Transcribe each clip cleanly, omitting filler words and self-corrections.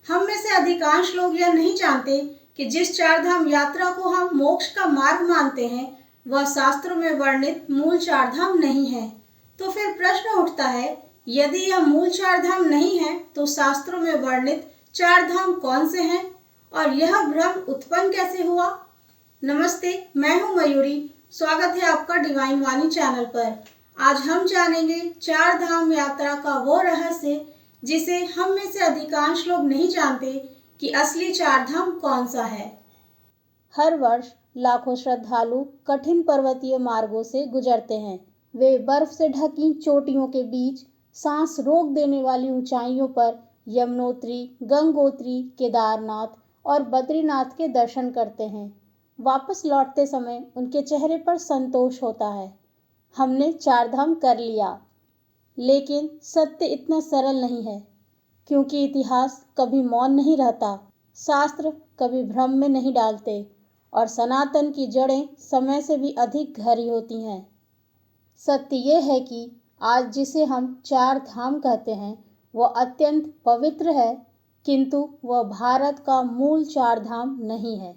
हम में से अधिकांश लोग यह नहीं जानते कि जिस चारधाम यात्रा को हम मोक्ष का मार्ग मानते हैं वह शास्त्रों में वर्णित मूल चारधाम नहीं है। तो फिर प्रश्न उठता है, यदि यह मूल चारधाम नहीं है तो शास्त्रों में वर्णित चारधाम कौन से हैं और यह भ्रम उत्पन्न कैसे हुआ? नमस्ते, मैं हूं मयूरी। स्वागत है आपका डिवाइन वाणी चैनल पर। आज हम जानेंगे चार धाम यात्रा का वो रहस्य जिसे हम में से अधिकांश लोग नहीं जानते कि असली चार धाम कौन सा है। हर वर्ष लाखों श्रद्धालु कठिन पर्वतीय मार्गों से गुजरते हैं। वे बर्फ से ढकी चोटियों के बीच सांस रोक देने वाली ऊंचाइयों पर यमुनोत्री, गंगोत्री, केदारनाथ और बद्रीनाथ के दर्शन करते हैं। वापस लौटते समय उनके चेहरे पर संतोष होता है, हमने चार धाम कर लिया। लेकिन सत्य इतना सरल नहीं है, क्योंकि इतिहास कभी मौन नहीं रहता, शास्त्र कभी भ्रम में नहीं डालते और सनातन की जड़ें समय से भी अधिक गहरी होती हैं। सत्य ये है कि आज जिसे हम चार धाम कहते हैं वह अत्यंत पवित्र है, किंतु वह भारत का मूल चार धाम नहीं है।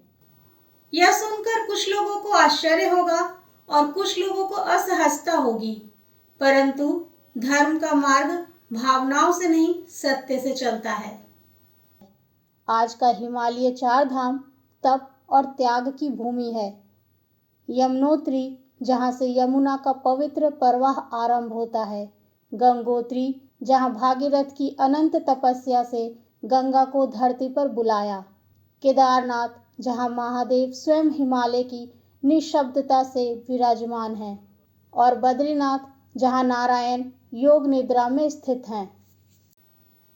यह सुनकर कुछ लोगों को आश्चर्य होगा और कुछ लोगों को असहजता होगी, परंतु धर्म का मार्ग भावनाओं से नहीं, सत्य से चलता है। आज का हिमालय चार धाम तप और त्याग की भूमि है। यमुनोत्री, जहाँ से यमुना का पवित्र प्रवाह आरंभ होता है। गंगोत्री, जहाँ भागीरथ की अनंत तपस्या से गंगा को धरती पर बुलाया। केदारनाथ, जहाँ महादेव स्वयं हिमालय की निःशब्दता से विराजमान हैं। और बद्रीनाथ, जहाँ नारायण योग निद्रा में स्थित हैं।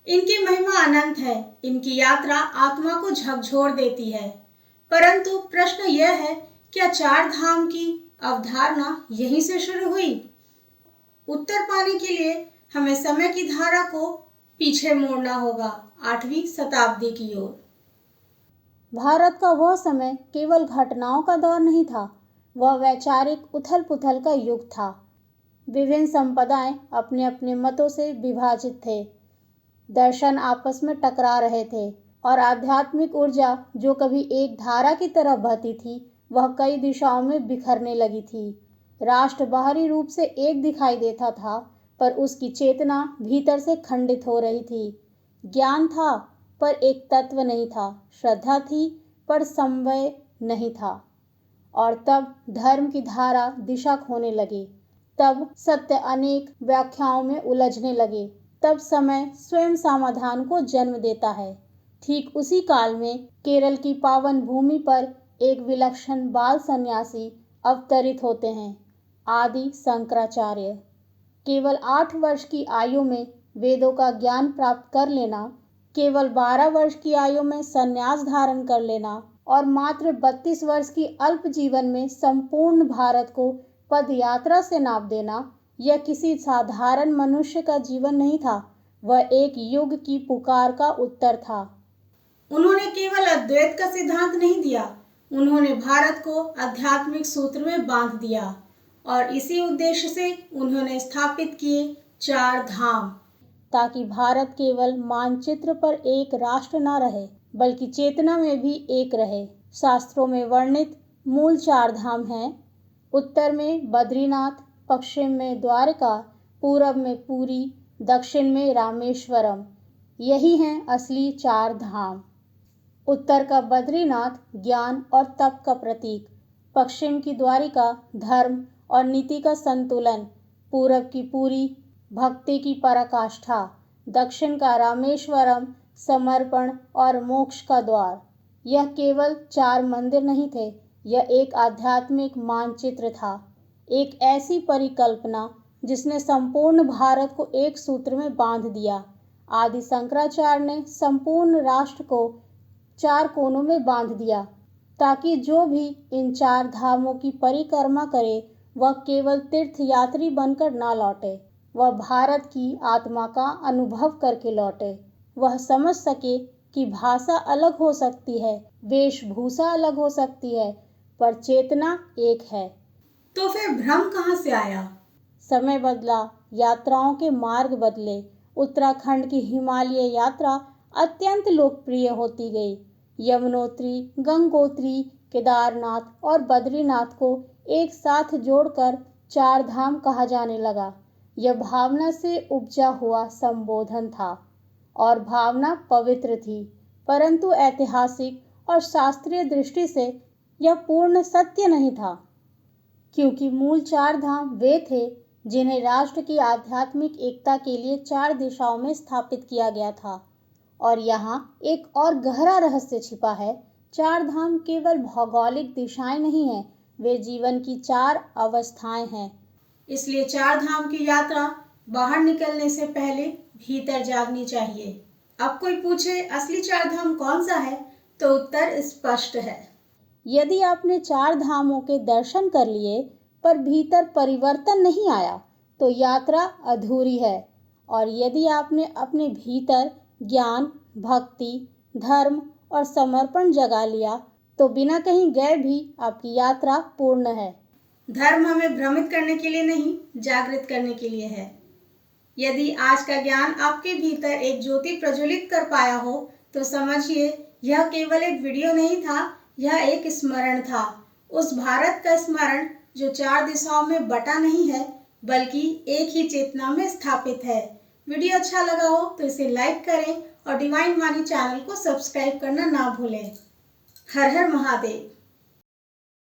इनकी महिमा अनंत है, इनकी यात्रा आत्मा को झकझोर देती है। परंतु प्रश्न यह है, क्या चार धाम की अवधारणा यहीं से शुरू हुई? उत्तर पाने के लिए हमें समय की धारा को पीछे मोड़ना होगा 8वीं शताब्दी की ओर। भारत का वह समय केवल घटनाओं का दौर नहीं था, वह वैचारिक उथल पुथल का युग था। विभिन्न संप्रदाय अपने अपने मतों से विभाजित थे, दर्शन आपस में टकरा रहे थे और आध्यात्मिक ऊर्जा जो कभी एक धारा की तरह बहती थी वह कई दिशाओं में बिखरने लगी थी। राष्ट्र बाहरी रूप से एक दिखाई देता था, पर उसकी चेतना भीतर से खंडित हो रही थी। ज्ञान था पर एक तत्व नहीं था, श्रद्धा थी पर समन्वय नहीं था। और तब धर्म की धारा दिशा खोने लगी, तब सत्य अनेक व्याख्याओं में उलझने लगे, तब समय स्वयं समाधान को जन्म देता है। ठीक उसी काल में केरल की पावन भूमि पर एक विलक्षण बाल सन्यासी अवतरित होते हैं, आदि शंकराचार्य। केवल 8 वर्ष की आयु में वेदों का ज्ञान प्राप्त कर लेना, केवल 12 वर्ष की आयु में संन्यास धारण कर लेना और मात्र 32 वर्ष की अल्प जीवन में संपूर्ण भारत को पद यात्रा से नाप देना, यह किसी साधारण मनुष्य का जीवन नहीं था, वह एक युग की पुकार का उत्तर था। उन्होंने केवल अद्वैत का सिद्धांत नहीं दिया, उन्होंने भारत को आध्यात्मिक सूत्र में बांध दिया और इसी उद्देश्य से उन्होंने स्थापित किए चार धाम, ताकि भारत केवल मानचित्र पर एक राष्ट्र न रहे बल्कि चेतना में भी एक रहे। शास्त्रों में वर्णित मूल चार धाम हैं, उत्तर में बद्रीनाथ, पश्चिम में द्वारका, पूरब में पुरी, दक्षिण में रामेश्वरम। यही हैं असली चार धाम। उत्तर का बद्रीनाथ ज्ञान और तप का प्रतीक, पश्चिम की द्वारिका धर्म और नीति का संतुलन, पूरब की पुरी भक्ति की पराकाष्ठा, दक्षिण का रामेश्वरम समर्पण और मोक्ष का द्वार। यह केवल 4 मंदिर नहीं थे, यह एक आध्यात्मिक मानचित्र था, एक ऐसी परिकल्पना जिसने संपूर्ण भारत को एक सूत्र में बांध दिया। आदि शंकराचार्य ने संपूर्ण राष्ट्र को 4 कोनों में बांध दिया, ताकि जो भी इन 4 धामों की परिक्रमा करे वह केवल तीर्थयात्री बनकर ना लौटे, वह भारत की आत्मा का अनुभव करके लौटे। वह समझ सके कि भाषा अलग हो सकती है, वेशभूषा अलग हो सकती है, पर चेतना एक है। तो फिर भ्रम कहाँ से आया? समय बदला, यात्राओं के मार्ग बदले। उत्तराखंड की हिमालय यात्रा अत्यंत लोकप्रिय होती गई। यमुनोत्री, गंगोत्री, केदारनाथ और बद्रीनाथ को एक साथ जोड़कर चार धाम कहा जाने लगा। यह भावना से उपजा हुआ संबोधन था और भावना पवित्र थी, परंतु ऐतिहासिक और शास्त्रीय दृष्टि से यह पूर्ण सत्य नहीं था, क्योंकि मूल चार धाम वे थे जिन्हें राष्ट्र की आध्यात्मिक एकता के लिए चार दिशाओं में स्थापित किया गया था। और यहाँ एक और गहरा रहस्य छिपा है। चार धाम केवल भौगोलिक दिशाएं नहीं हैं, वे जीवन की चार अवस्थाएं हैं। इसलिए चार धाम की यात्रा बाहर निकलने से पहले भीतर जागनी चाहिए। अब कोई पूछे असली चार धाम कौन सा है, तो उत्तर स्पष्ट है। यदि आपने चार धामों के दर्शन कर लिए पर भीतर परिवर्तन नहीं आया तो यात्रा अधूरी है। और यदि आपने अपने भीतर ज्ञान, भक्ति, धर्म और समर्पण जगा लिया तो बिना कहीं गए भी आपकी यात्रा पूर्ण है। धर्म हमें भ्रमित करने के लिए नहीं, जागृत करने के लिए है। यदि आज का ज्ञान आपके भीतर एक ज्योति प्रज्वलित कर पाया हो तो समझिए यह केवल एक वीडियो नहीं था, यह एक स्मरण था। उस भारत का स्मरण जो चार दिशाओं में बटा नहीं है बल्कि एक ही चेतना में स्थापित है। वीडियो अच्छा लगा हो तो इसे लाइक करें और डिवाइन वाणी चैनल को सब्सक्राइब करना ना भूलें। हर हर महादेव।